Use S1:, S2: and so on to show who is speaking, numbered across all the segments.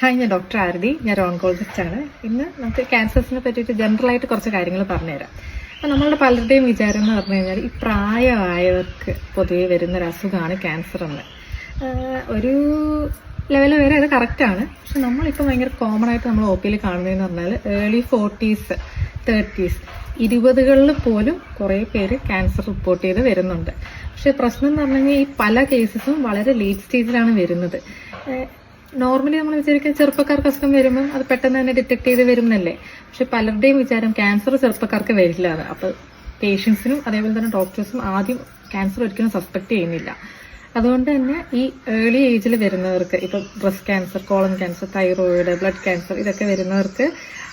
S1: Hi, ഞാൻ doctor ആരതി. ഞാൻ oncologist ആണ്. ഇന്ന് നമുക്ക് ക്യാൻസേഴ്സിനെ പറ്റിയിട്ട് ജനറലായിട്ട് കുറച്ച് കാര്യങ്ങൾ പറഞ്ഞുതരാം. അപ്പം നമ്മളുടെ പലരുടെയും വിചാരം എന്ന് പറഞ്ഞു കഴിഞ്ഞാൽ ഈ പ്രായമായവർക്ക് പൊതുവെ വരുന്നൊരു അസുഖമാണ് ക്യാൻസർ എന്ന്. ഒരു ലെവൽ വരെ അത് കറക്റ്റാണ്. പക്ഷെ നമ്മളിപ്പോൾ ഭയങ്കര കോമൺ ആയിട്ട് നമ്മൾ ഒ പിയിൽ കാണുന്നതെന്ന് പറഞ്ഞാൽ ഏർലി 40s 30s 20കളിൽ പോലും കുറേ പേര് ക്യാൻസർ റിപ്പോർട്ട് ചെയ്ത് വരുന്നുണ്ട്. പക്ഷെ പ്രശ്നം എന്ന് പറഞ്ഞു കഴിഞ്ഞാൽ ഈ പല കേസസും വളരെ ലേറ്റ് സ്റ്റേജിലാണ് വരുന്നത്. നോർമലി നമ്മൾ വിചാരിക്കുക ചെറുപ്പക്കാർക്ക് അസുഖം വരുമ്പം അത് പെട്ടെന്ന് തന്നെ ഡിറ്റക്ട് ചെയ്ത് വരുന്നല്ലേ. പക്ഷെ പലരുടെയും വിചാരം ക്യാൻസർ ചെറുപ്പക്കാർക്ക് വരില്ല എന്ന്. അപ്പോൾ പേഷ്യൻസിനും അതേപോലെ തന്നെ ഡോക്ടേഴ്സും ആദ്യം ക്യാൻസർ ഒരിക്കലും സസ്പെക്ട് ചെയ്യുന്നില്ല. അതുകൊണ്ട് തന്നെ ഈ ഏർലി ഏജിൽ വരുന്നവർക്ക് ഇപ്പം breast cancer, colon cancer, thyroid, blood cancer ഇതൊക്കെ വരുന്നവർക്ക്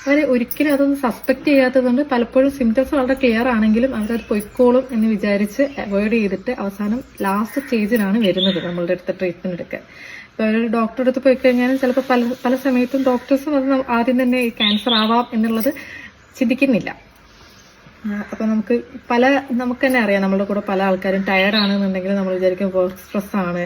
S1: അവർ ഒരിക്കലും അതൊന്നും സസ്പെക്ട് ചെയ്യാത്തതുകൊണ്ട് പലപ്പോഴും സിംറ്റംസ് വളരെ ക്ലിയർ ആണെങ്കിലും അവരത് പൊയ്ക്കോളും എന്ന് വിചാരിച്ച് അവോയ്ഡ് ചെയ്തിട്ട് അവസാനം ലാസ്റ്റ് സ്റ്റേജിലാണ് വരുന്നത് നമ്മളുടെ അടുത്ത് ട്രീറ്റ്മെന്റ് എടുക്കാൻ. ഇപ്പോൾ ഒരു ഡോക്ടറെ അടുത്ത് പോയി കഴിഞ്ഞാലും ചിലപ്പോൾ പല സമയത്തും ഡോക്ടേഴ്സും അത് ആദ്യം തന്നെ ക്യാൻസർ ആവാം എന്നുള്ളത് ചിന്തിക്കുന്നില്ല. അപ്പൊ നമുക്ക് തന്നെ അറിയാം, നമ്മളുടെ കൂടെ പല ആൾക്കാരും ടയർഡാണെന്നുണ്ടെങ്കിൽ നമ്മൾ വിചാരിക്കും വർക്ക് സ്ട്രെസ് ആണ്,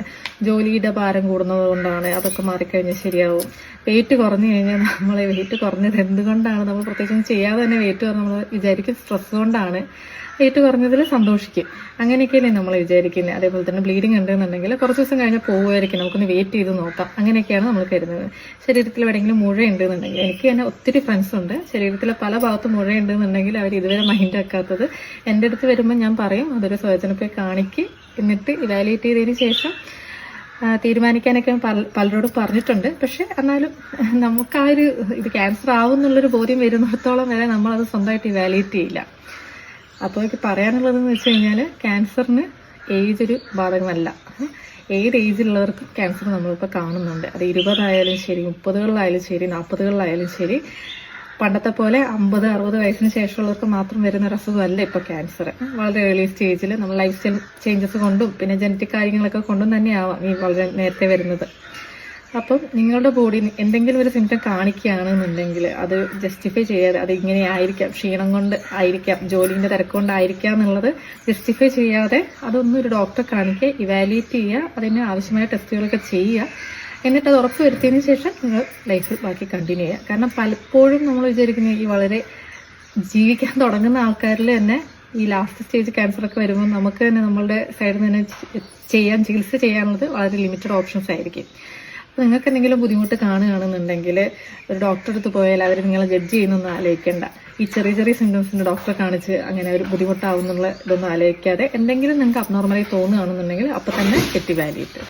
S1: ജോലിയുടെ ഭാരം കൂടുന്നത് കൊണ്ടാണ്, അതൊക്കെ മാറിക്കഴിഞ്ഞാൽ ശരിയാവും. വെയിറ്റ് കുറഞ്ഞു കഴിഞ്ഞാൽ നമ്മളെ വെയിറ്റ് കുറഞ്ഞത് എന്തുകൊണ്ടാണ്, നമ്മൾ പ്രത്യേകിച്ചും ചെയ്യാതെ തന്നെ വെയിറ്റ് കുറഞ്ഞ് നമ്മൾ വിചാരിക്കും സ്ട്രെസ് കൊണ്ടാണ്. വെയിറ്റ് കുറഞ്ഞതിൽ സന്തോഷിക്കും. അങ്ങനെയൊക്കെയല്ലേ നമ്മൾ വിചാരിക്കുന്നത്. അതേപോലെ തന്നെ ബ്ലീഡിങ് ഉണ്ടെന്നുണ്ടെങ്കിൽ കുറച്ച് ദിവസം കഴിഞ്ഞാൽ പോകുമായിരിക്കും, നമുക്കൊന്ന് വെയിറ്റ് ചെയ്ത് നോക്കാം, അങ്ങനെയൊക്കെയാണ് നമ്മൾ കരുതുന്നത്. ശരീരത്തിൽ എവിടെയെങ്കിലും മുഴ ഉണ്ടെന്നുണ്ടെങ്കിൽ, എനിക്ക് തന്നെ ഒത്തിരി ഫ്രണ്ട്സ് ഉണ്ട് ശരീരത്തിലെ പല ഭാഗത്തും മുഴ ഉണ്ടെന്നുണ്ടെങ്കിൽ അവർ ഇതുവരെ മൈൻഡ് ആക്കാത്തത് എൻ്റെ അടുത്ത് വരുമ്പോൾ ഞാൻ പറയും അതൊരു സർജനെ പോയി കാണിക്ക്, എന്നിട്ട് ഇവാലുവേറ്റ് ചെയ്തതിന് ശേഷം തീരുമാനിക്കാനൊക്കെ പലരോടും പറഞ്ഞിട്ടുണ്ട്. പക്ഷെ എന്നാലും നമുക്ക് ആ ഒരു ഇത് ക്യാൻസർ ആവും എന്നുള്ളൊരു ബോധ്യം വരുന്നിടത്തോളം വരെ നമ്മളത് സ്വന്തമായിട്ട് ഇവാലുവേറ്റ് ചെയ്യില്ല. അപ്പോൾ എനിക്ക് പറയാനുള്ളതെന്ന് വെച്ച് കഴിഞ്ഞാൽ ക്യാൻസറിന് ഏജ് ഒരു ബാധകമല്ല. ഏത് ഏജിലുള്ളവർക്കും ക്യാൻസർ നമ്മളിപ്പോൾ കാണുന്നുണ്ട്. അത് 20 ആയാലും ശരി, 30കളിലായാലും ശരി, 40കളിലായാലും ശരി. പണ്ടത്തെ പോലെ 50-60 വയസ്സിന് ശേഷമുള്ളവർക്ക് മാത്രം വരുന്ന ഒരു അസുഖമല്ല ഇപ്പോൾ ക്യാൻസർ. വളരെ ഏർലി സ്റ്റേജിൽ നമ്മൾ ലൈഫ് സ്റ്റൈൽ ചേഞ്ചസ് കൊണ്ടും പിന്നെ ജനറ്റിക് കാര്യങ്ങളൊക്കെ കൊണ്ടും തന്നെയാവാം ഈ വളരെ നേരത്തെ വരുന്നത്. അപ്പം നിങ്ങളുടെ ബോഡി എന്തെങ്കിലും ഒരു സിംറ്റം കാണിക്കുകയാണെന്നുണ്ടെങ്കിൽ അത് ജസ്റ്റിഫൈ ചെയ്യാതെ, അത് ഇങ്ങനെ ആയിരിക്കാം, ക്ഷീണം കൊണ്ട് ആയിരിക്കാം, ജോലിൻ്റെ തിരക്കുകൊണ്ടായിരിക്കാം എന്നുള്ളത് ജസ്റ്റിഫൈ ചെയ്യാതെ അതൊന്നും ഒരു ഡോക്ടറെ കാണിക്കുക, ഇവാലുവേറ്റ് ചെയ്യുക, അതിന് ആവശ്യമായ ടെസ്റ്റുകളൊക്കെ ചെയ്യുക. എന്നിട്ട് അത് ഉറപ്പ് വരുത്തിയതിന് ശേഷം നിങ്ങൾ ലൈഫ് ബാക്കി കണ്ടിന്യൂ ചെയ്യുക. കാരണം പലപ്പോഴും നമ്മൾ വിചാരിക്കുന്ന ഈ വളരെ ജീവിക്കാൻ തുടങ്ങുന്ന ആൾക്കാരിൽ തന്നെ ഈ ലാസ്റ്റ് സ്റ്റേജ് ക്യാൻസറൊക്കെ വരുമ്പോൾ നമുക്ക് തന്നെ നമ്മളുടെ സൈഡിൽ നിന്ന് തന്നെ ചികിത്സ ചെയ്യാനുള്ളത് വളരെ ലിമിറ്റഡ് ഓപ്ഷൻസ് ആയിരിക്കും. അപ്പോൾ നിങ്ങൾക്ക് എന്തെങ്കിലും ബുദ്ധിമുട്ട് കാണുകയാണെന്നുണ്ടെങ്കിൽ ഒരു ഡോക്ടറെ അടുത്ത് പോയാൽ അവർ നിങ്ങളെ ജഡ്ജ് ചെയ്യുന്നൊന്നും ആലോചിക്കേണ്ട. ഈ ചെറിയ ചെറിയ സിംറ്റംസിൻ്റെ ഡോക്ടറെ കാണിച്ച് അങ്ങനെ ഒരു ബുദ്ധിമുട്ടാവുന്നുള്ള ഇതൊന്നും ആലോചിക്കാതെ എന്തെങ്കിലും നിങ്ങൾക്ക് അബ്നോർമലായി തോന്നുകയാണെന്നുണ്ടെങ്കിൽ അപ്പോൾ തന്നെ ഗെറ്റ് ഇവാലുവേറ്റ്.